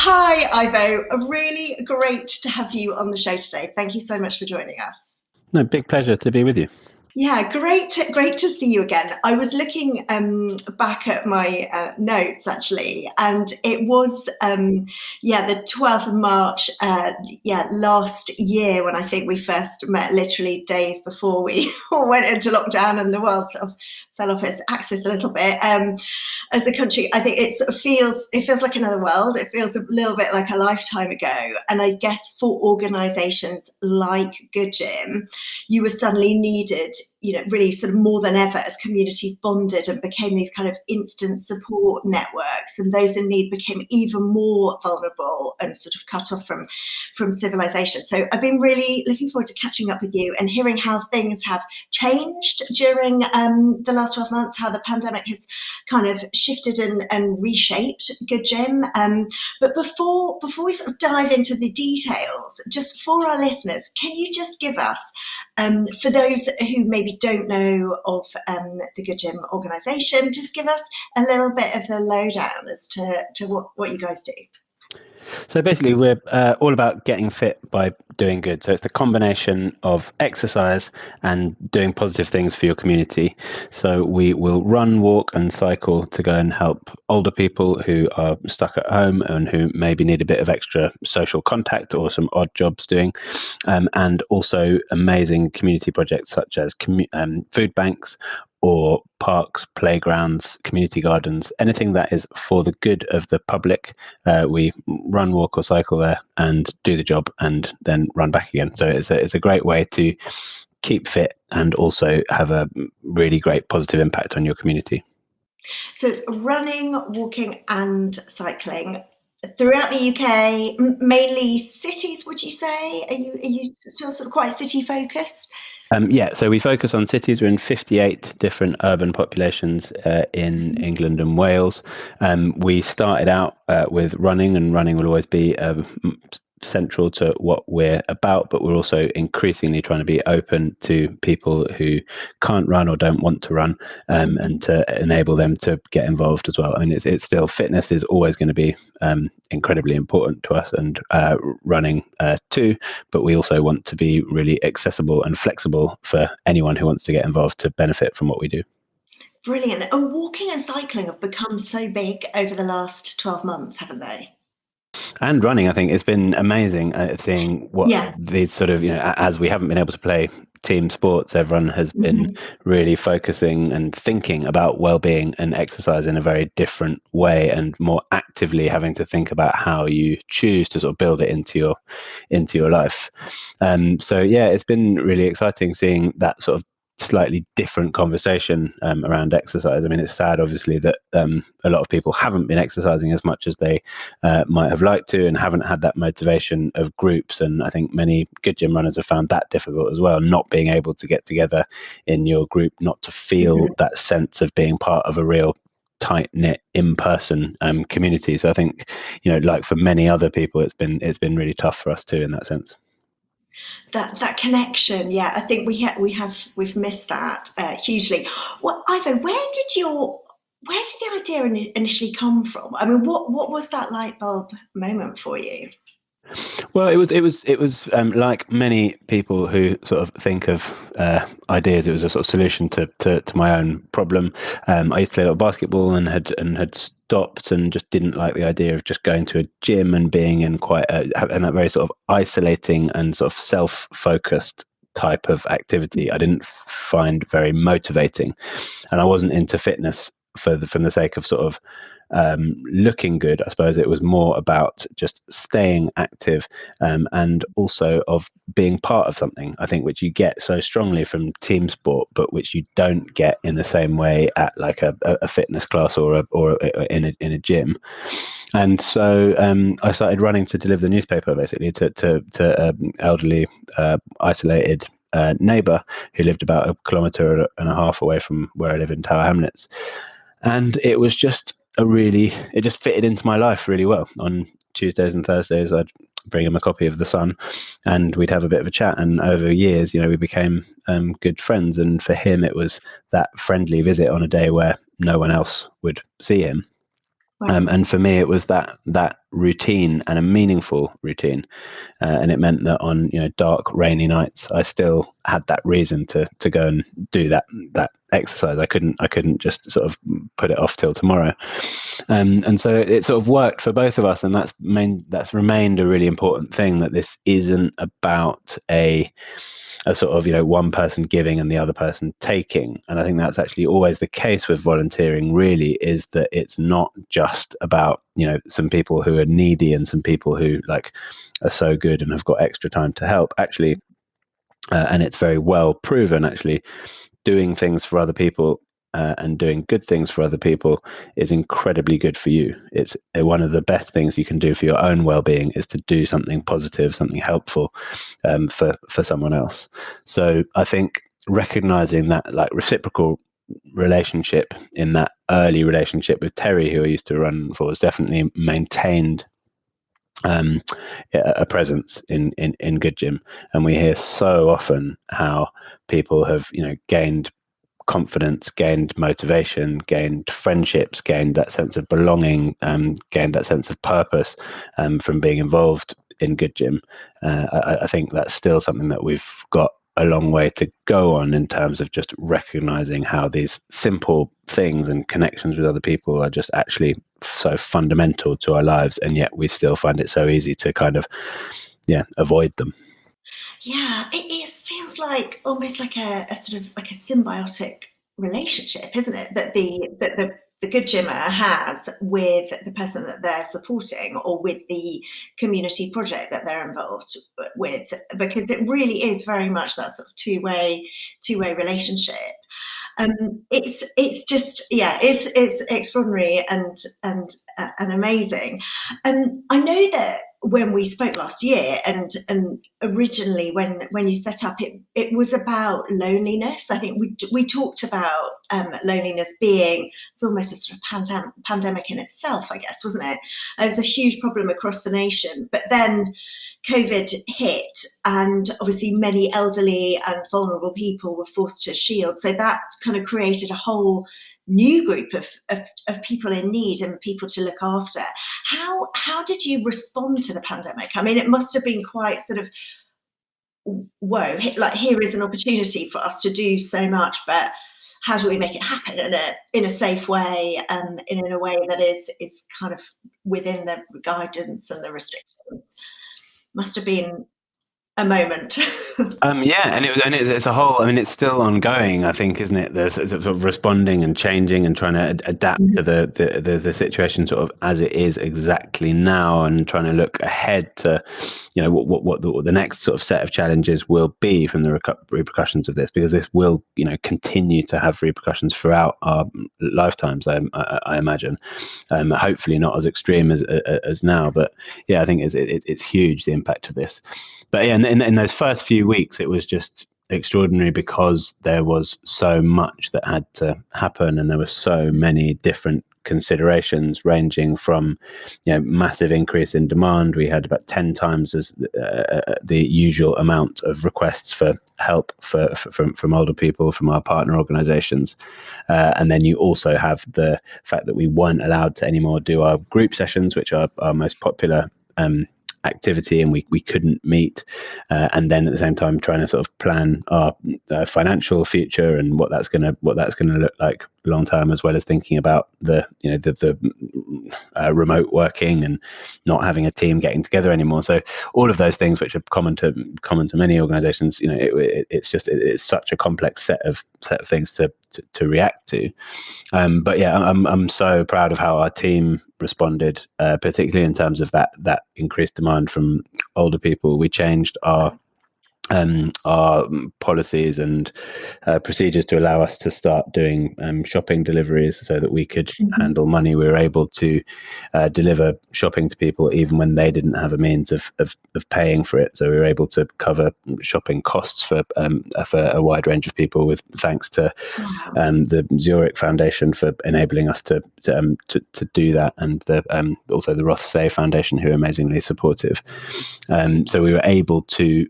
Hi, Ivo. Really great to have you on the show today. Thank you so much for joining us. No, big pleasure to be with you. Yeah, great to see you again. I was looking back at my notes actually, and it was the 12th of March, last year when I think we first met, literally days before we all went into lockdown and the world sort of fell off its axis a little bit. As a country, I think it feels like another world. It feels a little bit like a lifetime ago, and I guess for organisations like GoodGym, you were suddenly needed, really sort of more than ever, as communities bonded and became these kind of instant support networks, and those in need became even more vulnerable and sort of cut off from civilization. So I've been really looking forward to catching up with you and hearing how things have changed during the last 12 months, how the pandemic has kind of shifted and reshaped GoodGym. But before we sort of dive into the details, just for our listeners, can you just give us, for those who maybe don't know of the GoodGym organisation, just give us a little bit of the lowdown as to what you guys do. So basically, we're all about getting fit by doing good. So it's the combination of exercise and doing positive things for your community. So we will run, walk, and cycle to go and help older people who are stuck at home and who maybe need a bit of extra social contact or some odd jobs doing. And also amazing community projects such as food banks, or parks, playgrounds, community gardens, anything that is for the good of the public. We run, walk, or cycle there and do the job and then run back again. So it's a great way to keep fit and also have a really great positive impact on your community. So it's running, walking, and cycling throughout the UK, mainly cities, would you say? Are you sort of quite city focused? So we focus on cities. We're in 58 different urban populations in England and Wales. We started out with running, and running will always be central to what we're about, but we're also increasingly trying to be open to people who can't run or don't want to run, and to enable them to get involved as well. I mean, it's still, fitness is always going to be incredibly important to us, and running too, but we also want to be really accessible and flexible for anyone who wants to get involved to benefit from what we do. Brilliant. And walking and cycling have become so big over the last 12 months, haven't they? And running, I think it's been amazing seeing what these sort of, as we haven't been able to play team sports, everyone has been really focusing and thinking about well-being and exercise in a very different way, and more actively having to think about how you choose to sort of build it into your life. So yeah, it's been really exciting seeing that sort of slightly different conversation around exercise. I mean, it's sad, obviously, that a lot of people haven't been exercising as much as they might have liked to, and haven't had that motivation of groups. And I think many GoodGym runners have found that difficult as well, not being able to get together in your group, not to feel that sense of being part of a real tight-knit in-person community. So I think, like for many other people, it's been really tough for us too in that sense. That connection, yeah, I think we've missed that hugely. Well, Ivo, where did the idea initially come from? I mean, what was that light bulb moment for you? Well, it was like many people who sort of think of ideas. It was a sort of solution to my own problem. I used to play a lot of basketball and had stopped, and just didn't like the idea of just going to a gym and being in and that very sort of isolating and sort of self-focused type of activity. I didn't find very motivating, and I wasn't into fitness from the sake of sort of looking good. I suppose it was more about just staying active, and also of being part of something, I think, which you get so strongly from team sport, but which you don't get in the same way at like a fitness class or in a gym. And so I started running to deliver the newspaper, basically, to elderly, isolated neighbour who lived about 1.5 kilometres away from where I live in Tower Hamlets. And it was just it just fitted into my life really well. On Tuesdays and Thursdays, I'd bring him a copy of The Sun, and we'd have a bit of a chat. And over years, we became good friends. And for him, it was that friendly visit on a day where no one else would see him. Wow. And for me, it was that routine, and a meaningful routine. And it meant that on dark, rainy nights, I still had that reason to go and do that exercise. I couldn't just sort of put it off till tomorrow. And so it sort of worked for both of us, and that's remained a really important thing, that this isn't about a sort of one person giving and the other person taking. And I think that's actually always the case with volunteering, really, is that it's not just about some people who are needy and some people who are so good and have got extra time to help. Actually, and it's very well proven, actually, doing things for other people and doing good things for other people is incredibly good for you. It's one of the best things you can do for your own well-being, is to do something positive, something helpful for someone else. So I think recognizing that reciprocal relationship in that early relationship with Terry, who I used to run for, has definitely maintained a presence in GoodGym. And we hear so often how people have gained confidence, gained motivation, gained friendships, gained that sense of belonging, gained that sense of purpose from being involved in GoodGym. I think that's still something that we've got a long way to go on, in terms of just recognizing how these simple things and connections with other people are just actually so fundamental to our lives, and yet we still find it so easy to kind of avoid them. Yeah, it feels like almost like a sort of like a symbiotic relationship, isn't it? That the good gymmer has with the person that they're supporting, or with the community project that they're involved with, because it really is very much that sort of two-way relationship. It's just, yeah, it's extraordinary and amazing. I know that when we spoke last year, and originally when you set up, it was about loneliness. I think we talked about loneliness being, it's almost a sort of pandemic in itself, I guess, wasn't it? It was a huge problem across the nation, but then COVID hit, and obviously many elderly and vulnerable people were forced to shield. So that kind of created a whole new group of people in need and people to look after. How did you respond to the pandemic? I mean, it must have been quite sort of, whoa, like, here is an opportunity for us to do so much, but how do we make it happen in a safe way, in a way that is kind of within the guidance and the restrictions? Must have been a moment. Yeah, it's a whole. I mean, it's still ongoing, I think, isn't it? There's sort of responding and changing and trying to adapt to the situation sort of as it is exactly now, and trying to look ahead to, what the next sort of set of challenges will be from the repercussions of this, because this will continue to have repercussions throughout our lifetimes. I imagine, hopefully not as extreme as now, but yeah, I think it's huge, the impact of this. But yeah, in those first few weeks, it was just extraordinary, because there was so much that had to happen, and there were so many different considerations, ranging from massive increase in demand. We had about 10 times as the usual amount of requests for help from older people from our partner organizations, and then you also have the fact that we weren't allowed to anymore do our group sessions, which are our most popular activity, and we couldn't meet, and then at the same time trying to sort of plan our financial future and what that's going to look like long term, as well as thinking about the remote working and not having a team getting together anymore. So all of those things, which are common to many organizations, it's such a complex set of things to react to. But yeah, I'm so proud of how our team responded, particularly in terms of that increased demand from older people. We changed our policies and procedures to allow us to start doing shopping deliveries, so that we could handle money. We were able to deliver shopping to people even when they didn't have a means of paying for it. So we were able to cover shopping costs for a wide range of people, with thanks to the Zurich Foundation for enabling us to do that, and also the Rothsay Foundation, who are amazingly supportive. So we were able to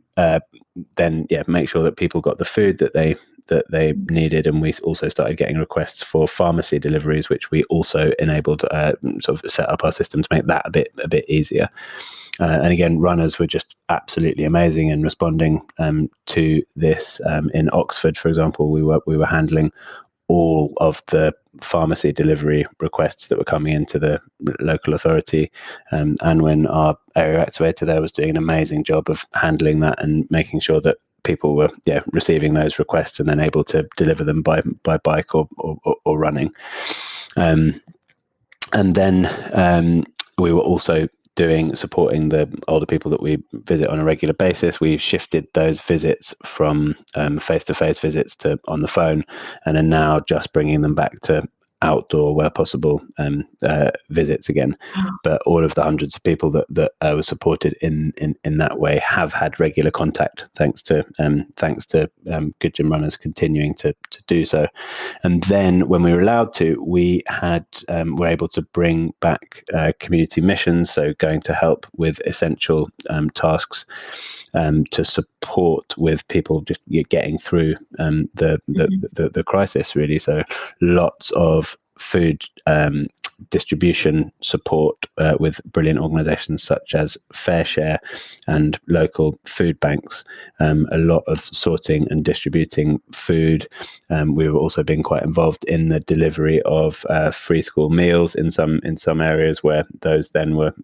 then make sure that people got the food that they that they needed, and we also started getting requests for pharmacy deliveries, which we also enabled, sort of set up our system to make that a bit easier. And again, runners were just absolutely amazing in responding to this. In Oxford, for example, we were handling all of the pharmacy delivery requests that were coming into the local authority, and when our area activator there was doing an amazing job of handling that and making sure that people were receiving those requests and then able to deliver them by bike or running. And then we were also supporting the older people that we visit on a regular basis. We shifted those visits from face-to-face visits to on the phone, and are now just bringing them back to outdoor where possible visits again. But all of the hundreds of people that were supported in that way have had regular contact, thanks to GoodGym runners continuing to do so. And then when we were allowed to, we were able to bring back community missions, so going to help with essential tasks to support with people just getting through the crisis, really. So lots of food distribution support with brilliant organisations such as FareShare and local food banks. A lot of sorting and distributing food. We were also being quite involved in the delivery of free school meals in some areas, where those then were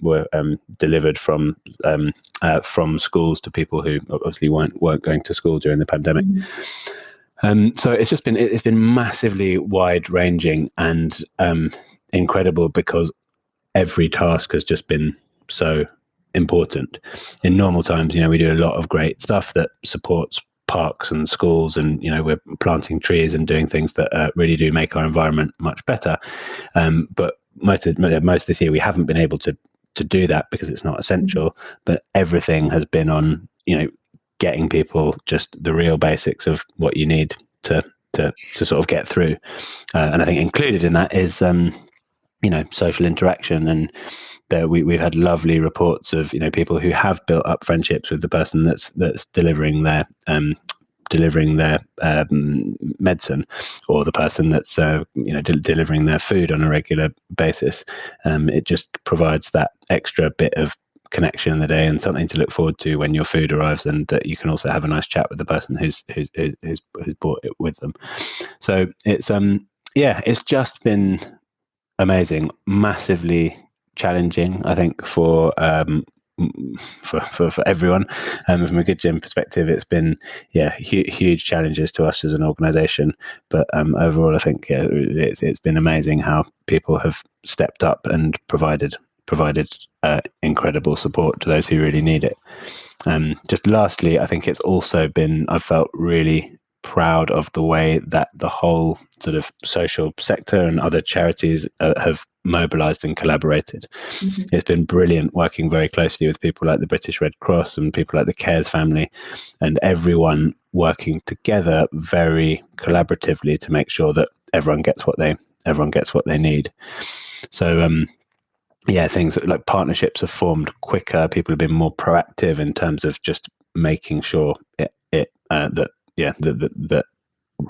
delivered from schools to people who obviously weren't going to school during the pandemic. So it's been massively wide ranging and incredible, because every task has just been so important. In normal times, we do a lot of great stuff that supports parks and schools, and we're planting trees and doing things that really do make our environment much better. But most of this year we haven't been able to do that because it's not essential. But everything has been on getting people just the real basics of what you need to sort of get through. And I think included in that is social interaction, and we've had lovely reports of people who have built up friendships with the person that's delivering their medicine, or the person that's delivering their food on a regular basis. It just provides that extra bit of connection in the day and something to look forward to when your food arrives, and that you can also have a nice chat with the person who's brought it with them. So it's just been amazing, massively challenging, I think, for everyone. From a GoodGym perspective, it's been huge challenges to us as an organisation, but overall I think it's been amazing how people have stepped up and provided incredible support to those who really need it. Just lastly, I think it's also been, I felt really proud of the way that the whole sort of social sector and other charities have mobilised and collaborated. It's been brilliant working very closely with people like the British Red Cross and people like the Cares family, and everyone working together very collaboratively to make sure that everyone gets what they need. So things like partnerships have formed quicker. People have been more proactive in terms of just making sure that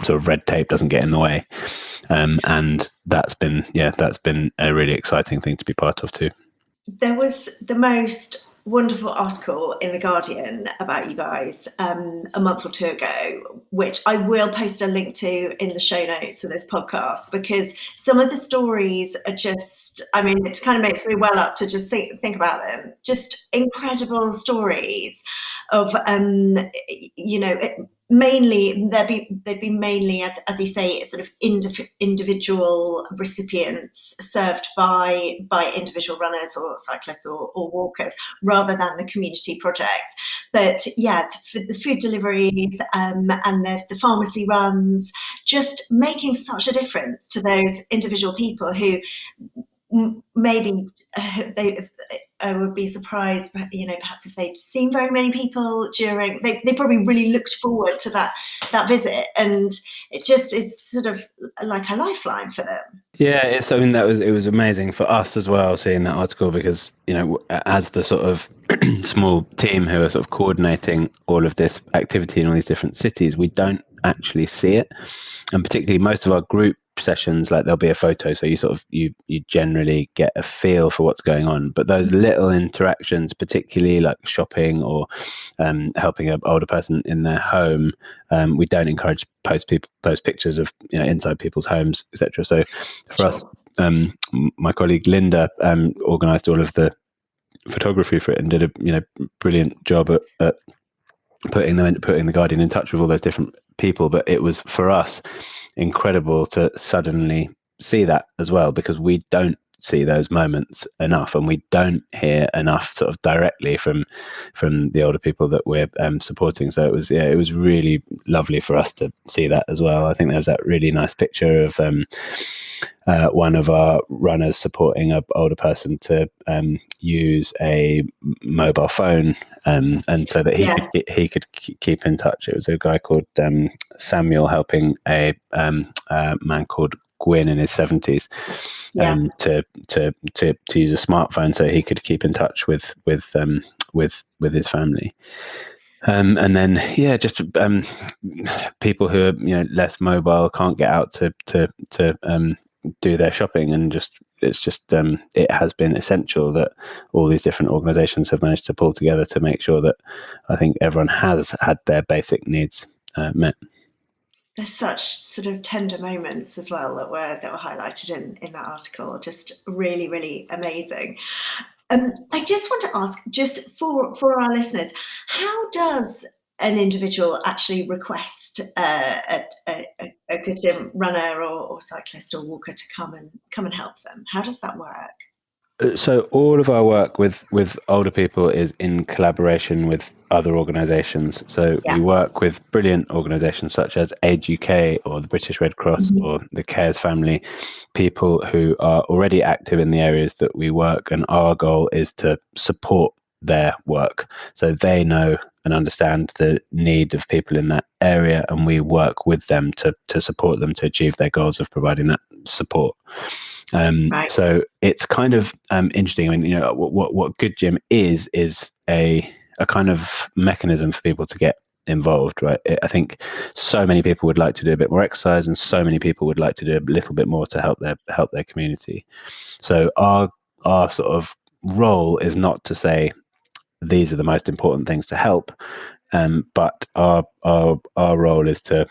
sort of red tape doesn't get in the way, and that's been a really exciting thing to be part of too. There was the most wonderful article in The Guardian about you guys a month or two ago, which I will post a link to in the show notes for this podcast, because some of the stories are just, it kind of makes me well up to just think about them. Just incredible stories of, mainly they'd be mainly, as you say, sort of individual recipients served by individual runners or cyclists or walkers, rather than the community projects. But for the food deliveries and the pharmacy runs, just making such a difference to those individual people who maybe I would be surprised, perhaps if they'd seen very many people during, they probably really looked forward to that visit, and it just is sort of like a lifeline for them. Yeah, it was amazing for us as well, seeing that article, because as the sort of small team who are sort of coordinating all of this activity in all these different cities, we don't actually see it. And particularly most of our group sessions, like there'll be a photo, so you sort of you generally get a feel for what's going on, but those little interactions, particularly like shopping or helping an older person in their home, we don't encourage post pictures of inside people's homes, etc. So for us, my colleague Linda organized all of the photography for it and did a brilliant job at putting the Guardian in touch with all those different people. But it was, for us, incredible to suddenly see that as well, because we don't see those moments enough, and we don't hear enough sort of directly from the older people that we're supporting. So it was really lovely for us to see that as well. I think there's that really nice picture of one of our runners supporting an older person to use a mobile phone, and so that he could keep in touch. It was a guy called Samuel helping a man called Gwyn in his 70s to use a smartphone so he could keep in touch with his family. And then just people who are less mobile, can't get out to do their shopping, and it has been essential that all these different organizations have managed to pull together to make sure that I think everyone has had their basic needs met. There's such sort of tender moments as well that were highlighted in that article. Just really, really amazing. I just want to ask, just for our listeners, how does an individual actually request a GoodGym runner or cyclist or walker to come and help them? How does that work? So all of our work with older people is in collaboration with other organisations. So we work with brilliant organisations such as Age UK or the British Red Cross or the Cares Family, people who are already active in the areas that we work, and our goal is to support their work. So they know and understand the need of people in that area, and we work with them to support them to achieve their goals of providing that support. So it's kind of interesting. I mean, what GoodGym is a kind of mechanism for people to get involved, right? I think so many people would like to do a bit more exercise, and so many people would like to do a little bit more to help their community. So our sort of role is not to say these are the most important things to help, but our role is to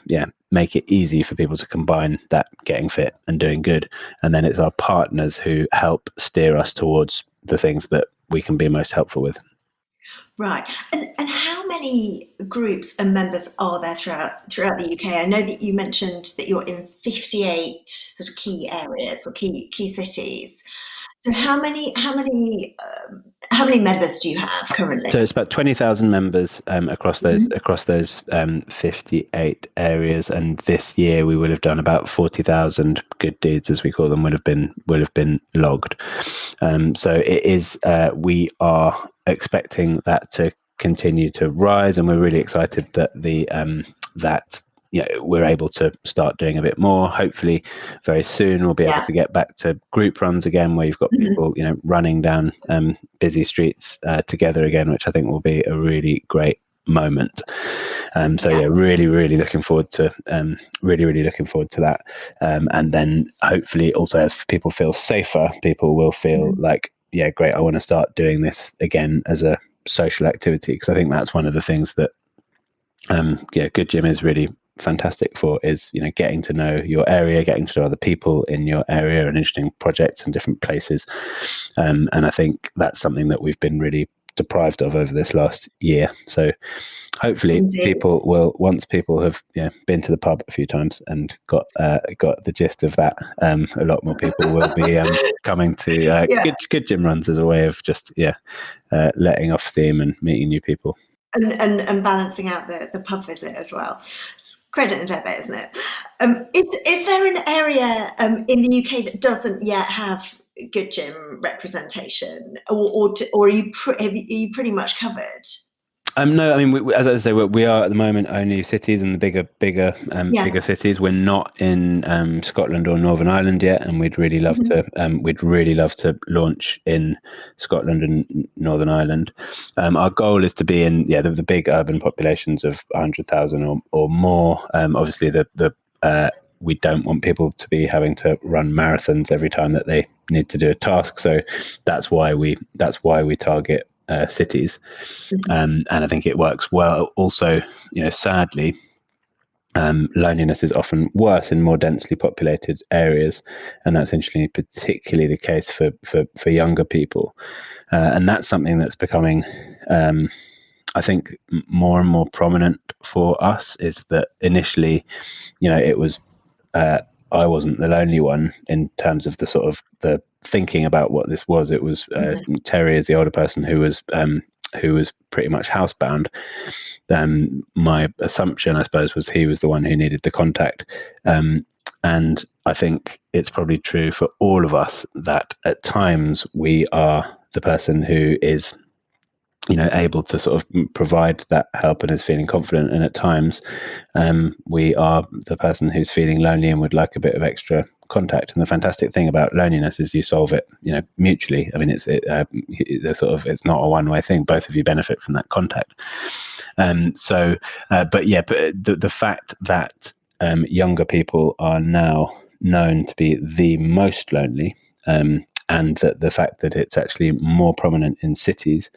make it easy for people to combine that getting fit and doing good, and then it's our partners who help steer us towards the things that we can be most helpful with. Right, and how many groups and members are there throughout the UK? I know that you mentioned that you're in 58 sort of key areas or key cities. So how many members do you have currently? So it's about 20,000 members across those 58 areas, and this year we will have done about 40,000 good deeds, as we call them, will have been logged. So it is. We are expecting that to continue to rise, and we're really excited that we're able to start doing a bit more. Hopefully very soon we'll be able to get back to group runs again, where you've got people running down busy streets together again, which I think will be a really great moment. Really looking forward to that. And then hopefully also, as people feel safer, people will feel like, great, I want to start doing this again as a social activity, because I think that's one of the things that GoodGym is really fantastic for, is getting to know your area, getting to know other people in your area, and interesting projects and different places, and I think that's something that we've been really deprived of over this last year. So hopefully people will, once people have been to the pub a few times and got the gist of that, a lot more people will be coming to GoodGym runs as a way of just letting off steam and meeting new people. And balancing out the pub visit as well. It's credit and debit, isn't it? Is there an area in the UK that doesn't yet have GoodGym representation, or are you pretty much covered? No, I mean, as I say, we are at the moment only cities and the bigger Yeah. cities. We're not in Scotland or Northern Ireland yet, and we'd really love Mhm. to. We'd really love to launch in Scotland and Northern Ireland. Our goal is to be in the big urban populations of 100,000 or more. Obviously, we don't want people to be having to run marathons every time that they need to do a task. So that's why we target cities. Mhm. And I think it works well. Also, sadly, loneliness is often worse in more densely populated areas, and that's interestingly particularly the case for younger people. And that's something that's becoming, I think, more and more prominent for us. Is that initially, it was I wasn't the lonely one in terms of the sort of the thinking about what this was. It was Terry, as the older person, who was pretty much housebound. My assumption, I suppose, was he was the one who needed the contact. And I think it's probably true for all of us that at times we are the person who is able to sort of provide that help and is feeling confident, and at times we are the person who's feeling lonely and would like a bit of extra contact. And the fantastic thing about loneliness is you solve it mutually. I mean, it's not a one-way thing. Both of you benefit from that contact. But the fact that younger people are now known to be the most lonely, and that the fact that it's actually more prominent in cities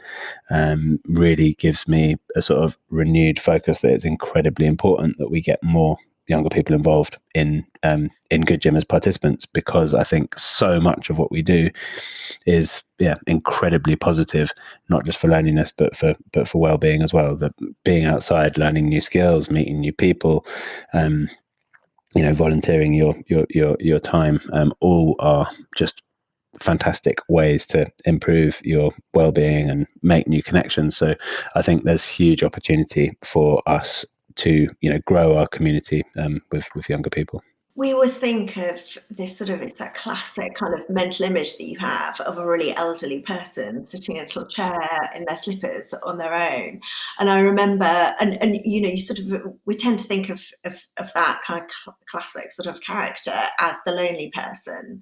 really gives me a sort of renewed focus that it's incredibly important that we get more younger people involved in GoodGym as participants, because I think so much of what we do is incredibly positive, not just for loneliness but for well-being as well. That being outside, learning new skills, meeting new people, volunteering your time, all are just fantastic ways to improve your well-being and make new connections. So I think there's huge opportunity for us to grow our community with younger people. We always think of this sort of, it's that classic kind of mental image that you have of a really elderly person sitting in a little chair in their slippers on their own. And I remember, and you sort of, we tend to think of that kind of classic sort of character as the lonely person.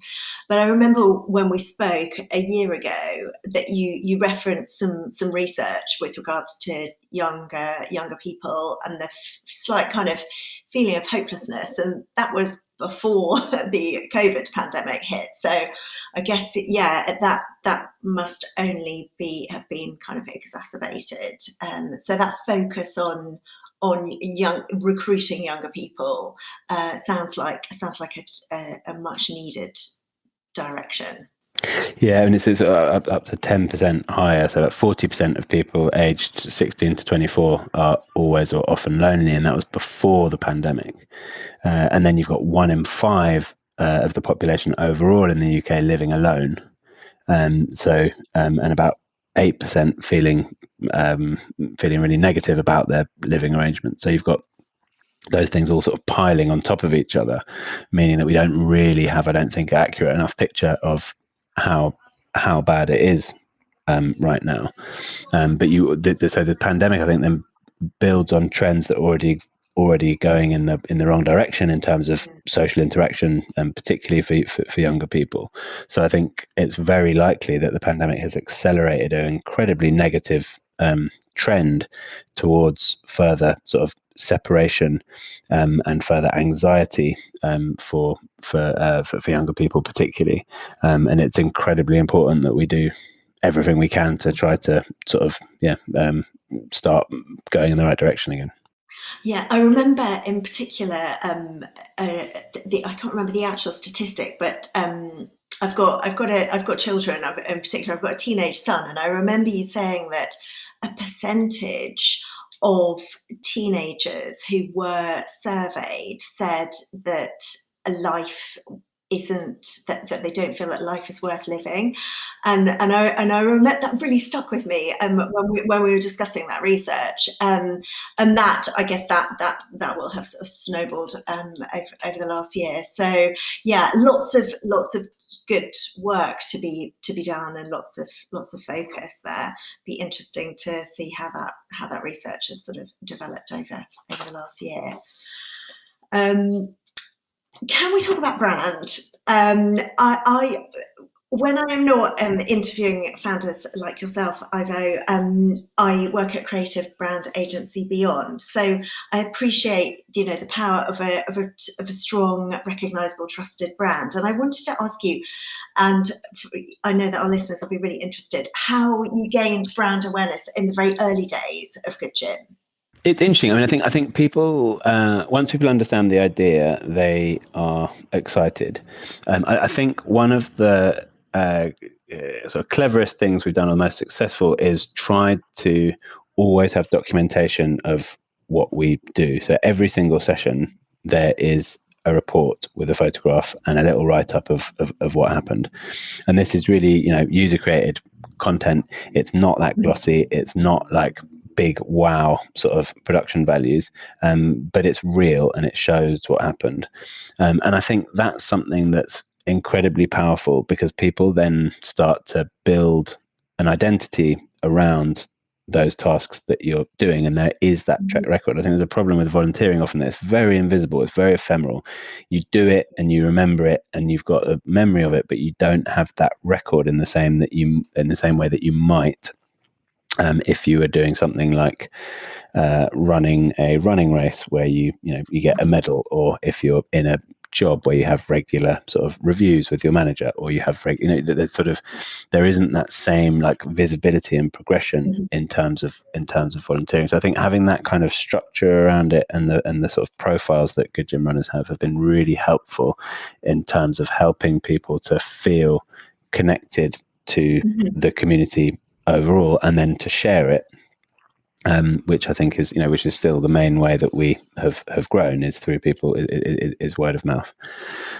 But I remember when we spoke a year ago that you referenced some research with regards to younger people and the slight kind of feeling of hopelessness, and that was before the COVID pandemic hit. So I guess that must only have been kind of exacerbated. So that focus on recruiting younger people sounds like a much needed direction. Yeah, and it's up to 10% higher. So about 40% of people aged 16 to 24 are always or often lonely, and that was before the pandemic. And then you've got 1 in 5 of the population overall in the UK living alone. And about 8% feeling really negative about their living arrangement. So you've got those things all sort of piling on top of each other, meaning that we don't really have, I don't think, accurate enough picture of how bad it is right now. So the pandemic, I think, then builds on trends that already going in the wrong direction in terms of social interaction, and particularly for younger people. So I think it's very likely that the pandemic has accelerated an incredibly negative trend towards further sort of separation and further anxiety for younger people particularly. And it's incredibly important that we do everything we can to try to sort of start going in the right direction again. Yeah, I remember in particular, I can't remember the actual statistic, but I've got children. In particular, I've got a teenage son, and I remember you saying that a percentage of teenagers who were surveyed said that a life isn't that they don't feel that life is worth living, and I remember that really stuck with me when we were discussing that research, and that I guess that will have sort of snowballed over the last year. So yeah, lots of good work to be done, and lots of focus there. Be interesting to see how that research has sort of developed over the last year. Can we talk about brand? I when I am not interviewing founders like yourself, Ivo, I work at creative brand agency Beyond. So I appreciate, the power of a strong, recognisable, trusted brand. And I wanted to ask you, and I know that our listeners will be really interested, how you gained brand awareness in the very early days of GoodGym. It's interesting. I mean, I think people, once people understand the idea, they are excited. I think one of the sort of cleverest things we've done, or most successful, is try to always have documentation of what we do. So every single session, there is a report with a photograph and a little write-up of what happened. And this is really, user-created content. It's not that glossy. It's not like big wow sort of production values, but it's real and it shows what happened. And I think that's something that's incredibly powerful, because people then start to build an identity around those tasks that you're doing, and there is that track record. I think there's a problem with volunteering often, that it's very invisible, it's very ephemeral. You do it and you remember it and you've got a memory of it, but you don't have that record in the same way that you might if you were doing something like running a running race where you get a medal, or if you're in a job where you have regular sort of reviews with your manager, or you have there isn't that same like visibility and progression in terms of volunteering. So I think having that kind of structure around it, and the sort of profiles that GoodGym runners have been really helpful in terms of helping people to feel connected to the community overall, and then to share it, which I think is which is still the main way that we have grown, is through people, is word of mouth.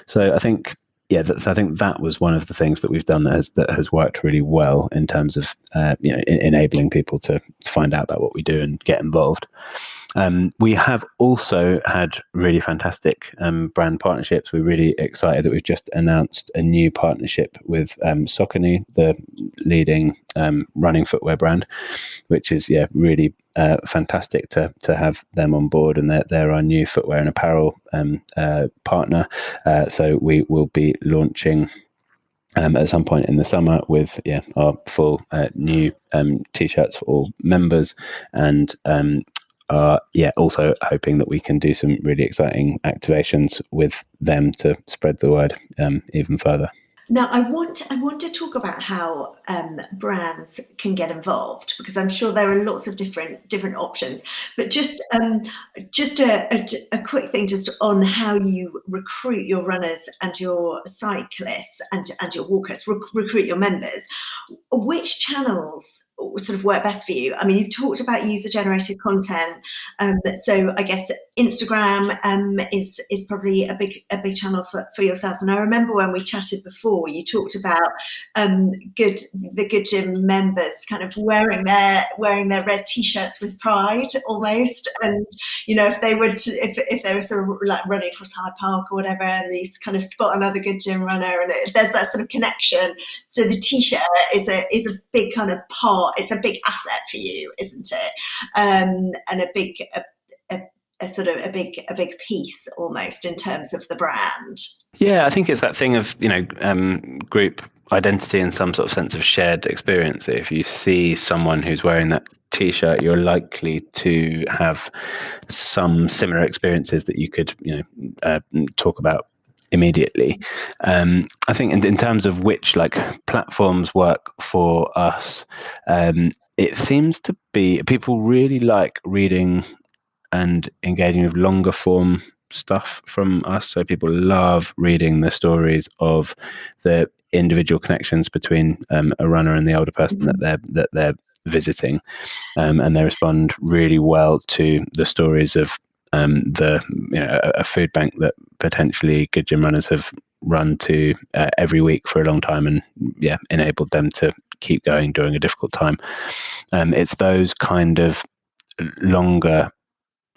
So I think I think that was one of the things that we've done that has worked really well in terms of enabling people to find out about what we do and get involved. We have also had really fantastic brand partnerships. We're really excited that we've just announced a new partnership with Saucony, the leading running footwear brand, which is really fantastic to have them on board, and they're our new footwear and apparel partner. So we will be launching at some point in the summer with our full new t-shirts for all members, and also hoping that we can do some really exciting activations with them to spread the word even further. Now, I want to talk about how brands can get involved, because I'm sure there are lots of different options. But just a quick thing, just on how you recruit your runners and your cyclists and your walkers, recruit your members. Which channels sort of work best for you? I mean, you've talked about user-generated content, so I guess Instagram is probably a big channel for yourselves. And I remember when we chatted before, you talked about the GoodGym members kind of wearing their red t-shirts with pride almost, and if they were sort of like running across Hyde Park or whatever, and they kind of spot another GoodGym runner, and there's that sort of connection. So the t-shirt is a big kind of part. It's a big asset for you, isn't it? And a big piece almost in terms of the brand. Yeah, I think it's that thing of group identity and some sort of sense of shared experience. If you see someone who's wearing that t-shirt, you're likely to have some similar experiences that you could talk about immediately. I think in terms of which platforms work for us, it seems to be people really like reading and engaging with longer form stuff from us. So people love reading the stories of the individual connections between a runner and the older person that they're visiting, and they respond really well to the stories of a food bank that potentially GoodGym runners have run to every week for a long time, and enabled them to keep going during a difficult time. It's those kind of longer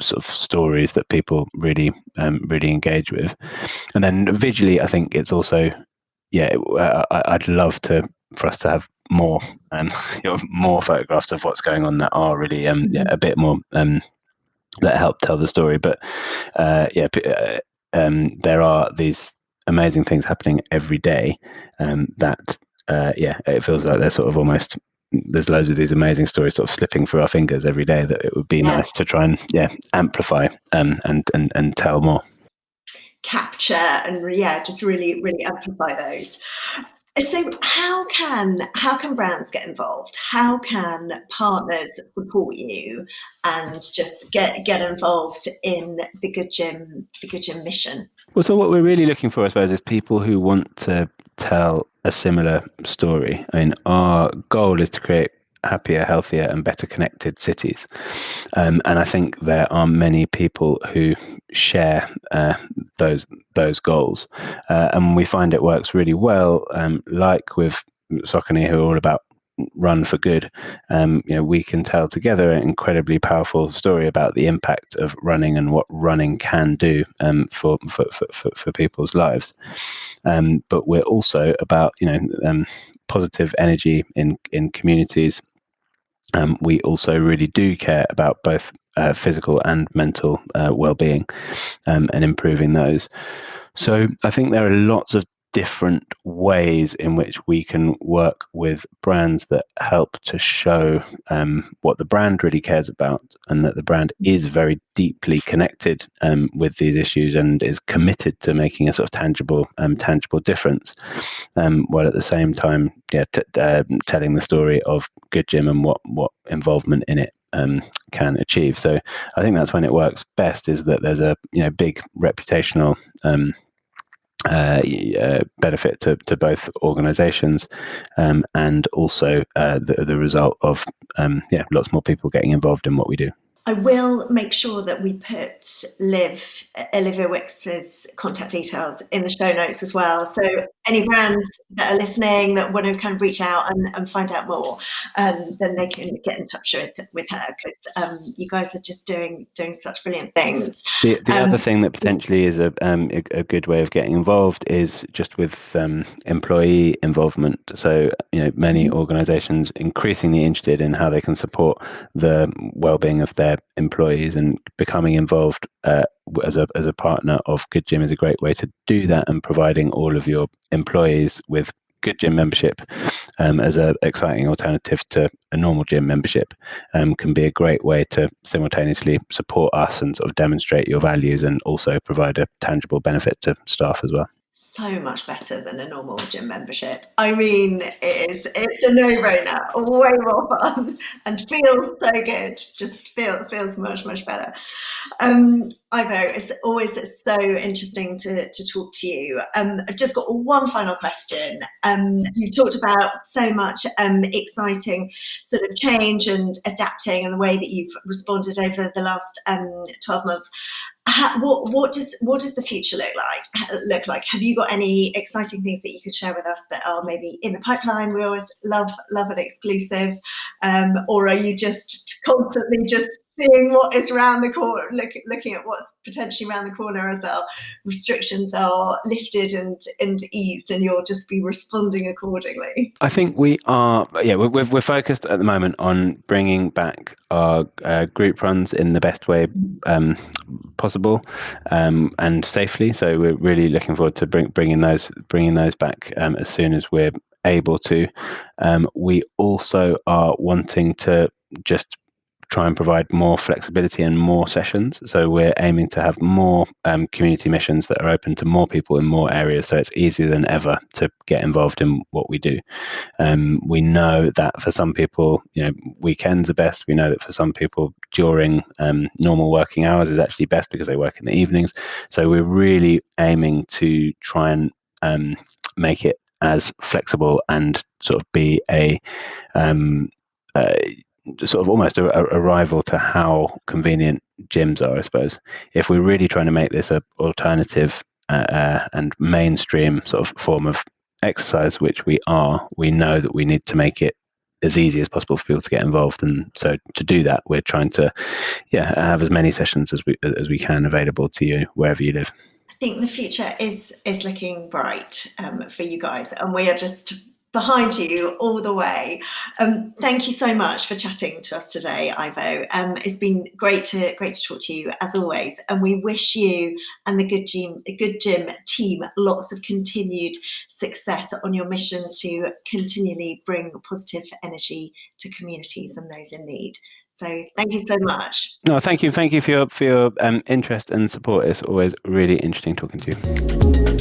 sort of stories that people really engage with. And then visually, I think it's also I'd love for us to have more more photographs of what's going on that are really a bit more that help tell the story. But there are these amazing things happening every day that it feels like they're sort of almost, there's loads of these amazing stories sort of slipping through our fingers every day, that it would be nice to try and amplify and tell more, capture, and just really amplify those. So how can brands get involved? How can partners support you and just get involved in the GoodGym mission? Well, so what we're really looking for, I suppose, is people who want to tell a similar story. I mean, our goal is to create happier, healthier, and better connected cities. And I think there are many people who share those goals. And we find it works really well, like with Saucony, who are all about Run for Good. We can tell together an incredibly powerful story about the impact of running and what running can do for people's lives. But we're also about positive energy in communities. We also really do care about both physical and mental well-being and improving those. So I think there are lots of different ways in which we can work with brands that help to show what the brand really cares about, and that the brand is very deeply connected with these issues and is committed to making a sort of tangible difference, while at the same time telling the story of GoodGym and what involvement in it can achieve. So I think that's when it works best, is that there's a big reputational benefit to both organizations, and also the result of lots more people getting involved in what we do. I will make sure that we put Olivia Wicks's contact details in the show notes as well. So any brands that are listening that want to kind of reach out and find out more, then they can get in touch with her, because you guys are just doing such brilliant things. The other thing that potentially is a good way of getting involved is just with employee involvement. So many organizations increasingly interested in how they can support the well-being of their employees, and becoming involved as a partner of GoodGym is a great way to do that, and providing all of your employees with GoodGym membership as an exciting alternative to a normal gym membership can be a great way to simultaneously support us and sort of demonstrate your values, and also provide a tangible benefit to staff as well. So much better than a normal gym membership. I mean, it's a no-brainer, way more fun, and feels so good. Just feels much better. Ivo, it's always so interesting to talk to you. I've just got one final question. You talked about so much exciting sort of change and adapting, and the way that you've responded over the last 12 months. What does the future look like? Have you got any exciting things that you could share with us that are maybe in the pipeline? We always love an exclusive, or are you just constantly just seeing what is around the corner, looking at what's potentially around the corner as our restrictions are lifted and eased, and you'll just be responding accordingly? I think we are, we're focused at the moment on bringing back our group runs in the best way possible and safely. So we're really looking forward to bringing those back as soon as we're able to. We also are wanting to just try and provide more flexibility and more sessions. So we're aiming to have more community missions that are open to more people in more areas, so it's easier than ever to get involved in what we do. We know that for some people, weekends are best. We know that for some people, during normal working hours is actually best, because they work in the evenings. So we're really aiming to try and make it as flexible and sort of be a sort of almost a rival to how convenient gyms are, I suppose. If we're really trying to make this an alternative and mainstream sort of form of exercise, which we know that we need to make it as easy as possible for people to get involved. And so to do that, we're trying to have as many sessions as we can available to you wherever you live. I think the future is looking bright for you guys, and we are just behind you all the way. Thank you so much for chatting to us today, Ivo. It's been great to talk to you as always, and we wish you and the GoodGym team lots of continued success on your mission to continually bring positive energy to communities and those in need. So thank you so much. No, thank you for your interest and support. It's always really interesting talking to you.